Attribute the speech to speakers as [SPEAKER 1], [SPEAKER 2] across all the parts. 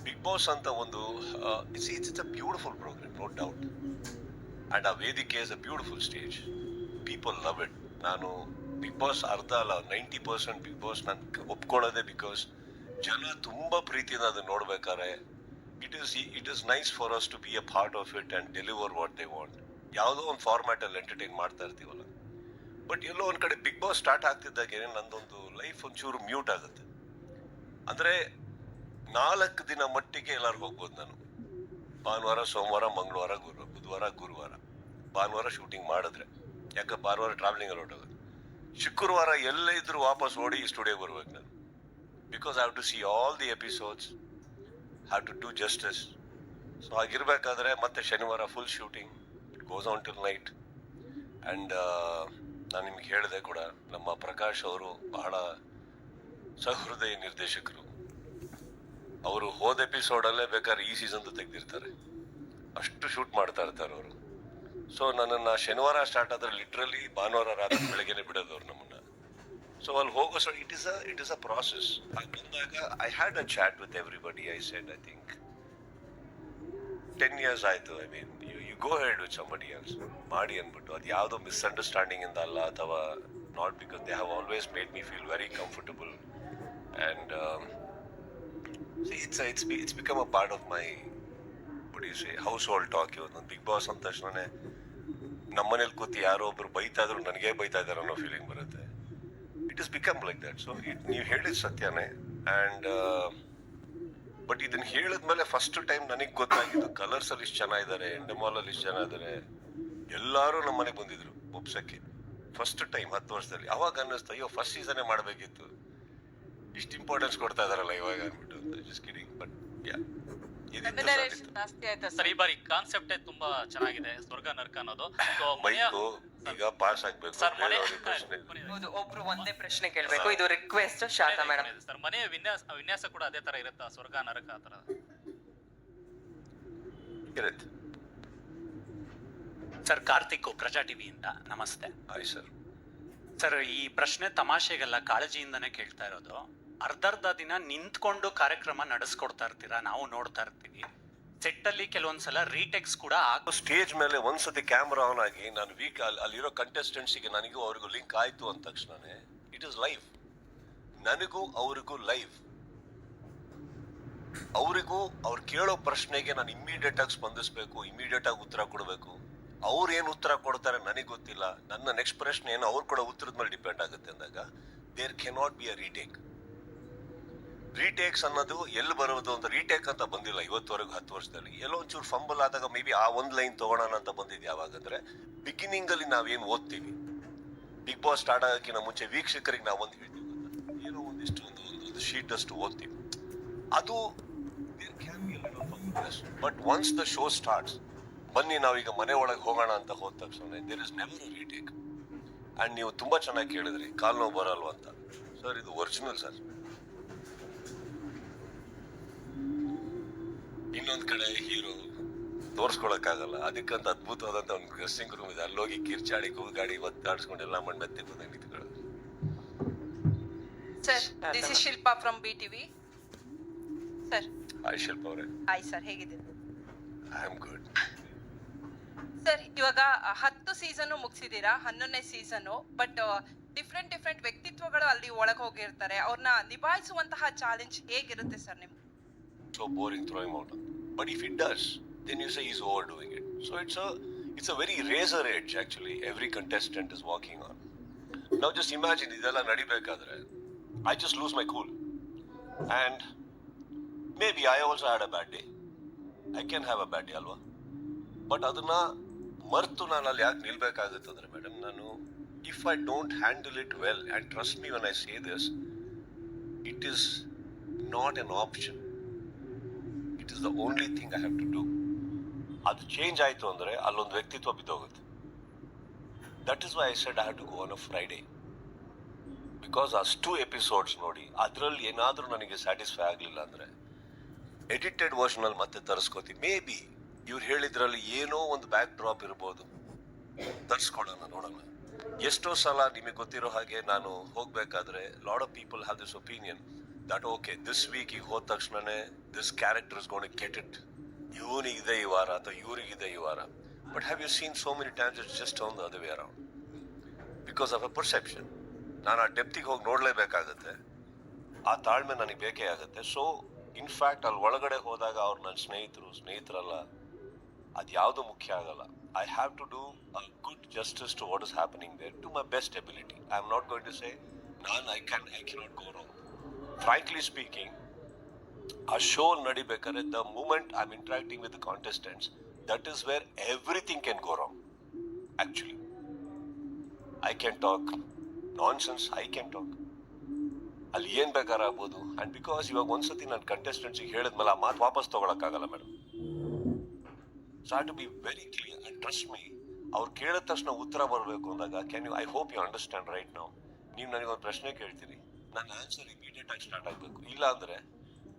[SPEAKER 1] Big Boss ಅಂತ ಒಂದು it's a beautiful programme, no doubt. And ಆ ವೇದಿಕೆ is a beautiful stage. People love it. ನಾನು Bigg Boss ಅರ್ಧ ಅಲ್ಲ 90% ಬಿಗ್ ಬಾಸ್ ನಾನು ಒಪ್ಕೊಳ್ಳೋದೆ ಬಿಕಾಸ್ ಜನ ತುಂಬಾ ಪ್ರೀತಿಯಿಂದ ಅದನ್ನ ನೋಡ್ಬೇಕಾದ್ರೆ it is nice for us to be a part of it and deliver what they want. ಯಾವುದೋ ಒಂದು ಫಾರ್ಮ್ಯಾಟ್ ಅಲ್ಲಿ ಎಂಟರ್ಟೈನ್ ಮಾಡ್ತಾ ಇರ್ತೀವಲ್ಲ, ಬಟ್ ಎಲ್ಲೋ ಒಂದ್ ಕಡೆ ಬಿಗ್ ಬಾಸ್ ಸ್ಟಾರ್ಟ್ ಆಗ್ತಿದ್ದಾಗೆ ನಂದೊಂದು ಲೈಫ್ ಒಂಚೂರು ಮ್ಯೂಟ್ ಆಗುತ್ತೆ. ಅಂದ್ರೆ 4 ದಿನ ಮಟ್ಟಿಗೆ ಎಲ್ಲಾರು ಹೋಗ್ಬೋದು ನಾನು. ಭಾನುವಾರ, ಸೋಮವಾರ, ಮಂಗಳವಾರ, ಬುಧವಾರ, ಗುರುವಾರ. ಭಾನುವಾರ ಶೂಟಿಂಗ್ ಮಾಡಿದ್ರೆ, ಯಾಕೆ ಭಾನುವಾರ ಟ್ರಾವೆಲಿಂಗ್ ಅಲ್ಲಿ ಹೊರಟೋಗೋದು. ಶುಕ್ರವಾರ ಎಲ್ಲೇ ಇದ್ರು ವಾಪಸ್ ಓಡಿ ಸ್ಟುಡಿಯೋ ಬರ್ಬೇಕು ನಾನು. Because I have to see all the episodes, have to do justice. So ಹಾಗಿರ್ಬೇಕಾದ್ರೆ ಮತ್ತೆ ಶನಿವಾರ full shooting, it goes on till night. And ನಾನು ನಿಮ್ಗೆ ಹೇಳಿದೆ ಕೂಡ, ನಮ್ಮ ಪ್ರಕಾಶ್ ಅವರು ಬಹಳ ಸಹೃದಯ ನಿರ್ದೇಶಕರು. ಅವರು ಹೋದ ಎಪಿಸೋಡಲ್ಲೇ ಬೇಕಾದ್ರೆ ಈ ಸೀಸನ್ ತೆಗೆದಿರ್ತಾರೆ, ಅಷ್ಟು ಶೂಟ್ ಮಾಡ್ತಾ ಇರ್ತಾರೆ ಅವರು. ಸೊ ನನ್ನನ್ನ ಶನಿವಾರ ಸ್ಟಾರ್ಟ್ ಆದ್ರೆ ಲಿಟ್ರಲಿ ಭಾನುವಾರ ರಾತ್ರಿ ಬೆಳಗ್ಗೆನೆ ಬಿಡೋದು ಅವ್ರು ನಮ್ಮನ್ನ. ಸೊ ಅಲ್ಲಿ ಹೋಗೋ ಇಟ್ ಇಸ್ ಅ ಪ್ರಾಸೆಸ್. ಅಲ್ಲಿ ಬಂದಾಗ I had a chat with everybody. I said I think 10 years ಆಯ್ತು. I mean you go ahead with somebody else ಮಾಡಿ ಅಂದ್ಬಿಟ್ಟು. ಅದು ಯಾವುದೋ ಮಿಸ್ಅಂಡರ್ಸ್ಟ್ಯಾಂಡಿಂಗ್ ಇಂದ ಅಲ್ಲ, ಅಥವಾ not because they have always made me feel very comfortable. And it's become a part of my, what do you say, household talk. ಇವತ್ತು big boss ಅಂದ ತಕ್ಷಣನೇ ನಮ್ಮನೇಲಿ ಕೂತಿ ಯಾರೋ ಒಬ್ರು ಬೈತಾ ಇದ್ರು ನನಗೆ ಬೈತಾ ಇದಾರೆ ಅನ್ನೋ ಫೀಲಿಂಗ್ ಬರುತ್ತೆ. It is become like that. So ನೀವು ಹೇಳಿದ ಸತ್ಯನೇ. ಅಂಡ್ ಬಟ್ ಇದನ್ನ ಹೇಳಿದ್ಮೇಲೆ ಫಸ್ಟ್ ಟೈಮ್ ನನಗೆ ಗೊತ್ತಾಗಿದ್ದು ಕಲರ್ಸ್ ಅಲ್ಲಿ ಇಷ್ಟು ಜನ ಇದ್ದಾರೆ, ಎಂಡಮಾಲ್ ಅಲ್ಲಿ ಇಷ್ಟು ಜನ ಇದ್ದಾರೆ, ಎಲ್ಲಾರು ನಮ್ಮ ಮನೆಗೆ ಬಂದಿದ್ರು ಒಪ್ಸಕ್ಕೆ ಫಸ್ಟ್ ಟೈಮ್ 10 ವರ್ಷದಲ್ಲಿ. ಅವಾಗ ಅನ್ನಿಸ್ತಾ, ಅಯ್ಯೋ ಫಸ್ಟ್ ಸೀಸನ್ನೇ ಮಾಡಬೇಕಿತ್ತು, ಇಷ್ಟು ಇಂಪಾರ್ಟೆನ್ಸ್ ಕೊಡ್ತಾ ಇದಾರಲ್ಲ ಇವಾಗ ಅಂದ್ಬಿಟ್ಟು. Just kidding. But yeah,
[SPEAKER 2] sir ಈ ಬಾರಿ ಕಾನ್ಸೆಪ್ಟೇ ತುಂಬಾ ಚೆನ್ನಾಗಿದೆ, ಸ್ವರ್ಗ ನರ್ಕ ಅನ್ನೋದು.
[SPEAKER 1] ಬೈಕು ಈಗ ಪಾಸ್ ಆಗ್ಬೇಕು.
[SPEAKER 2] ಸರ್ ಮನೆ
[SPEAKER 3] ಒಬ್ರು ಒಂದೇ ಪ್ರಶ್ನೆ ಕೇಳ್ಬೇಕು, ಇದು ರಿಕ್ವೆಸ್ಟ್ ಶಾರದಾ ಮೇಡಮ್.
[SPEAKER 2] ಸರ್ ಮನೆಯ ವಿನ್ಯಾಸ ಕೂಡ ಅದೇ ತರ ಇರುತ್ತಾ, ಸ್ವರ್ಗ ನರಕ ಆ ತರ
[SPEAKER 1] ಇರುತ್ತೆ.
[SPEAKER 4] ಸರ್ ಕಾರ್ತಿಕ್, ಪ್ರಜಾ ಟಿವಿಯಿಂದ ನಮಸ್ತೆ.
[SPEAKER 1] Hi sir.
[SPEAKER 4] ಸರ್ ಈ ಪ್ರಶ್ನೆ ತಮಾಷೆಗೆಲ್ಲ ಕಾಳಜಿಯಿಂದನೇ ಕೇಳ್ತಾ ಇರೋದು. ಅರ್ಧರ್ಧ ದಿನ ನಿಂತ್ಕೊಂಡು ಕಾರ್ಯಕ್ರಮ ನಡೆಸ್ಕೊಡ್ತಾ ಇರ್ತೀರಾ, ನಾವು ನೋಡ್ತಾ ಇರ್ತೀವಿ. ಸೆಟ್ ಅಲ್ಲಿ ಕೆಲವೊಂದ್ಸಲ ರೀಟೆಕ್ಸ್ ಕೂಡ
[SPEAKER 1] ಸ್ಟೇಜ್ ಮೇಲೆ ಒಂದ್ಸತಿ ಕ್ಯಾಮ್ರಾ ಆನ್ ಆಗಿ ನಾನು ಅಲ್ಲಿರೋ ಕಂಟೆಸ್ಟೆಂಟ್ಸ್ಗೆ ನನಗೂ ಅವ್ರಿಗೂ ಲಿಂಕ್ ಆಯ್ತು ಅಂದ ತಕ್ಷಣನೇ ಇಟ್ ಇಸ್ ಲೈವ್. ನನಗೂ ಅವ್ರಿಗೂ ಲೈವ್. ಅವರಿಗೂ ಅವ್ರು ಕೇಳೋ ಪ್ರಶ್ನೆಗೆ ನಾನು ಇಮಿಡಿಯೇಟ್ ಆಗಿ ಸ್ಪಂದಿಸ್ಬೇಕು, ಇಮಿಡಿಯೇಟ್ ಆಗಿ ಉತ್ತರ ಕೊಡಬೇಕು. ಅವ್ರು ಏನು ಉತ್ತರ ಕೊಡ್ತಾರೆ ನನಗೆ ಗೊತ್ತಿಲ್ಲ, ನನ್ನ ನೆಕ್ಸ್ಟ್ ಪ್ರಶ್ನೆ ಏನು ಅವ್ರು ಕೊಡೋ ಉತ್ತರದ ಮೇಲೆ ಡಿಪೆಂಡ್ ಆಗುತ್ತೆ ಅಂದಾಗ there cannot be a retake. Retakes ಅನ್ನೋದು ಎಲ್ಲಿ ಬರೋದು ಅಂತ ರೀಟೇಕ್ ಅಂತ ಬಂದಿಲ್ಲ ಇವತ್ತವರೆಗೂ 10 ವರ್ಷದಲ್ಲಿ. ಎಲ್ಲೋ ಒಂಚೂರು ಫಂಬಲ್ ಆದಾಗ ಮೇ ಬಿ ಆ ಒಂದು ಲೈನ್ ತಗೋಣ ಅಂತ ಬಂದಿದ್ದು ಯಾವಾಗಂದ್ರೆ ಬಿಗಿನಿಂಗ್ ಅಲ್ಲಿ ನಾವೇನು ಓದ್ತೀವಿ. ಬಿಗ್ ಬಾಸ್ ಸ್ಟಾರ್ಟ್ ಆಗೋಕ್ಕಿಂತ ಮುಂಚೆ ವೀಕ್ಷಕರಿಗೆ ನಾವೊಂದು ಹೇಳ್ತೀವಿ, ಏನೋ ಒಂದಿಷ್ಟು ಒಂದು ಶೀಟ್ ಅಷ್ಟು ಓದ್ತೀವಿ. ಅದು but once the show starts, ಬನ್ನಿ ನಾವೀಗ ಮನೆ ಒಳಗೆ ಹೋಗೋಣ ಅಂತ ಹೋದ ತಕ್ಷಣ there is never a retake. And ನೀವು ತುಂಬಾ ಚೆನ್ನಾಗಿ ಕೇಳಿದ್ರಿ ಕಾಲ್ ನೋವು ಬರಲ್ವ ಅಂತ. ಸರ್ ಇದು ಒರಿಜಿನಲ್ ಸರ್. ಇನ್ನೊಂದ್ ಕಡೆ ಹೀರೋ ತೋರ್ಸ್ಕೊಳಕ್ಕಾಗಲ್ಲ, ಅದಕ್ಕಂತ ಅದ್ಭುತವಾದಂತ ಒಂದು ಡ್ರೆಸ್ಸಿಂಗ್ ರೂಮ್ ಇದೆ. ಅಲ್ಲೋಗಿ ಕಿರ್ಚಾಡಿ ಕೂಗಾಡಿ ಒತ್ತಾಡ್ಸ್ಕೊಂಡು ಎಲ್ಲ ಮಾಡಿ ಮೆತ್ತೆ ಬಂದಂಗೆ ನಿಂತ್ಕೊಳ್ಳೋದು.
[SPEAKER 5] Sir, this is Shilpa from BTV. Sir
[SPEAKER 1] hi Shilpa ಅವರೇ.
[SPEAKER 5] ಹಾಯ್ ಸರ್, ಹೇಗಿದ್ದೀರಿ?
[SPEAKER 1] I am good.
[SPEAKER 5] ಸರ್, ಇವಾಗ 10 ಸೀಸನ್ ಮುಗಿಸಿದೀರಾ, 11ನೇ ಸೀಸನ್. ಬಟ್ ಡಿಫ್ರೆಂಟ್ ವ್ಯಕ್ತಿತ್ವಗಳು ಅಲ್ಲಿ ಒಳಗೆ ಹೋಗಿರ್ತಾರೆ. ಅವ್ರನ್ನ ನಿಭಾಯಿಸುವಂತಹ ಚಾಲೆಂಜ್ ಹೇಗಿರುತ್ತೆ ಸರ್ ನಿಮ್ಗೆ?
[SPEAKER 1] So boring throwing him out. But if it does, then you say he's overdoing it. So it's a very razor edge actually every contestant is walking on. Now just imagine idella nadibekadre I just lose my cool, and maybe I also had a bad day. I can have a bad day alwa, but adana martu ನಾನು ಅಲ್ಲಿ ಯಾಕೆ ನಿಲ್ಬೇಕಾಗುತ್ತೆ ಅಂದ್ರೆ madam, ನಾನು if I don't handle it well, and trust me when I say this, it is not an option. It is the only thing I have to do. ಅದು change ಆಯ್ತು ಅಂದ್ರೆ ಅಲ್ಲೊಂದು ವ್ಯಕ್ತಿತ್ವ ಬಿದ್ದೋಗುತ್ತೆ. That is why I said I have to go on a Friday. Because ಅಷ್ಟು episodes ನೋಡಿ ಅದರಲ್ಲಿ ಏನಾದರೂ ನನಗೆ ಸ್ಯಾಟಿಸ್ಫೈ ಆಗಲಿಲ್ಲ ಅಂದ್ರೆ ಎಡಿಟೆಡ್ ವರ್ಷನ್ ಅಲ್ಲಿ ಮತ್ತೆ ತರಿಸ್ಕೋತೀವಿ. ಮೇ ಬಿ ಇವ್ರು ಹೇಳಿದ್ರಲ್ಲಿ ಏನೋ ಒಂದು ಬ್ಯಾಕ್ ಡ್ರಾಪ್ ಇರ್ಬೋದು, ತರಿಸ್ಕೊಳ್ಳೋಣ, ನೋಡೋಣ. ಎಷ್ಟೋ ಸಲ ನಿಮಗೆ ಗೊತ್ತಿರೋ ಹಾಗೆ ನಾನು ಹೋಗ್ಬೇಕಾದ್ರೆ lot of people have this opinion that okay this week ಈಗ ಹೋದ ತಕ್ಷಣನೇ this character is gone get it, ಇವನಿಗಿದೆ ಈ ವಾರ ಅಥವಾ ಇವರಿಗಿದೆ ಈ ವಾರ. But have you seen so many times it's just on the other way around because of a perception. ನಾನು ಆ ಡೆಪ್ತಿಗೆ ಹೋಗಿ ನೋಡಲೇಬೇಕಾಗತ್ತೆ, ಆ ತಾಳ್ಮೆ ನನಗೆ ಬೇಕೇ ಆಗುತ್ತೆ. ಸೊ ಇನ್ಫ್ಯಾಕ್ಟ್ ಅಲ್ಲಿ ಒಳಗಡೆ ಹೋದಾಗ ಅವ್ರು ನನ್ನ ಸ್ನೇಹಿತರಲ್ಲ, ಅದು ಯಾವುದು ಮುಖ್ಯ ಆಗಲ್ಲ. I have to do a good justice to what is happening there to my best ability. I am not going to say I cannot go wrong. Frankly speaking, ಆ ಶೋ ನಡಿಬೇಕಾದ್ರೆ the moment I am interacting with the contestants, that is where everything can go wrong. Actually I can talk nonsense, I can talk, ಅಲ್ಲಿ ಏನ್ ಬೇಕಾದ್ರೆ ಆಗ್ಬೋದು. And because ಇವಾಗ ಒಂದ್ಸತಿ ನನ್ನ ಕಂಟೆಸ್ಟೆಂಟ್ಸಿಗೆ ಹೇಳಿದ್ಮೇಲೆ ಆ ಮಾತು ವಾಪಸ್ ತಗೊಳಕ್ಕಾಗಲ್ಲ madam. So I to be very clear and trust me. ಅವ್ರು ಕೇಳಿದ ತಕ್ಷಣ ಉತ್ತರ ಬರಬೇಕು ಅಂದಾಗ can you, I hope you understand right ನಾವು. ನೀವು ನನಗೊಂದು ಪ್ರಶ್ನೆ ಕೇಳ್ತೀರಿ, ನನ್ನ ಆನ್ಸರ್ ಇಮಿಡಿಯೇಟ್ ಆಗಿ ಸ್ಟಾರ್ಟ್ ಆಗಬೇಕು. ಇಲ್ಲ ಅಂದ್ರೆ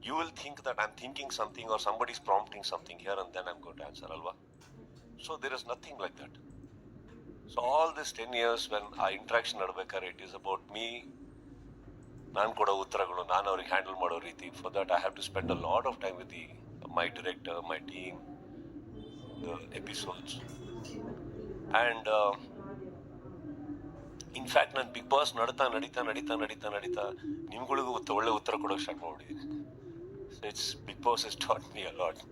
[SPEAKER 1] you will think that I am thinking something or somebody is prompting something here and then I am going to answer ಅಲ್ವಾ. So there is nothing like that. So all this 10 years when ಆ interaction ನಡ್ಬೇಕಾದ್ರೆ it is about me, ನಾನು ಕೊಡೋ ಉತ್ತರಗಳು, ನಾನು ಅವ್ರಿಗೆ handle ಮಾಡೋ ರೀತಿ. For that I have to spend a lot of time with my director, my team, the episodes. And in fact ನಾನು ಬಿಗ್ ಬಾಸ್ ನಡೀತಾ ನಿಮ್ಗಳಿಗೂ ಒಳ್ಳೆ ಉತ್ತರ ಕೊಡೋಕೆ ಸ್ಟಾರ್ಟ್ ಮಾಡ್ಬಿಟ್ಟಿದ್ದೀನಿ. It's Bigg Boss is taught me a lot.